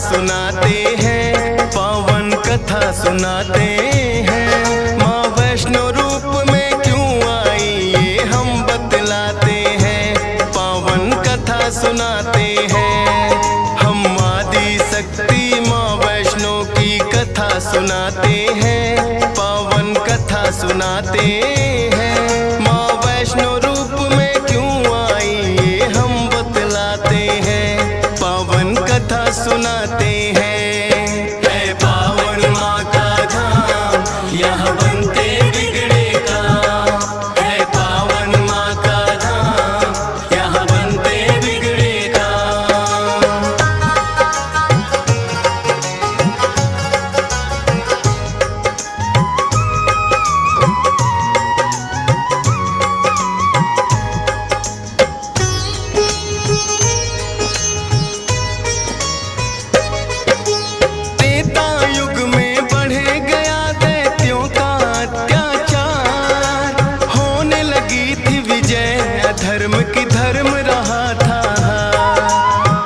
सुनाते हैं, पावन कथा सुनाते हैं। माँ वैष्णो रूप में क्यों आई ये हम बतलाते हैं, पावन कथा सुनाते हैं। हम आदि शक्ति माँ वैष्णो की कथा सुनाते हैं, पावन कथा सुनाते हैं। माँ वैष्णो रूप में क्यों आई ये हम बतलाते हैं, पावन कथा सुनाते हैं। है पावन माँ का धाम, यहाँ बनते बिगड़े काम। है पावन माँ का धाम, यहाँ बनते बिगड़े काम। धर्म की धर्म रहा था,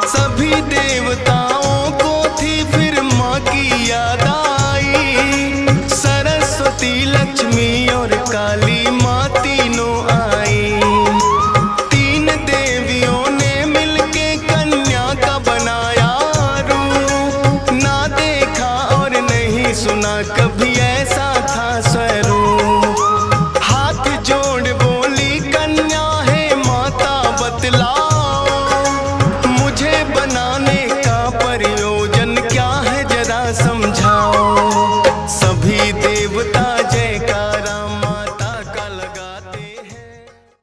सभी देवताओं को थी फिर माँ की याद आई। सरस्वती लक्ष्मी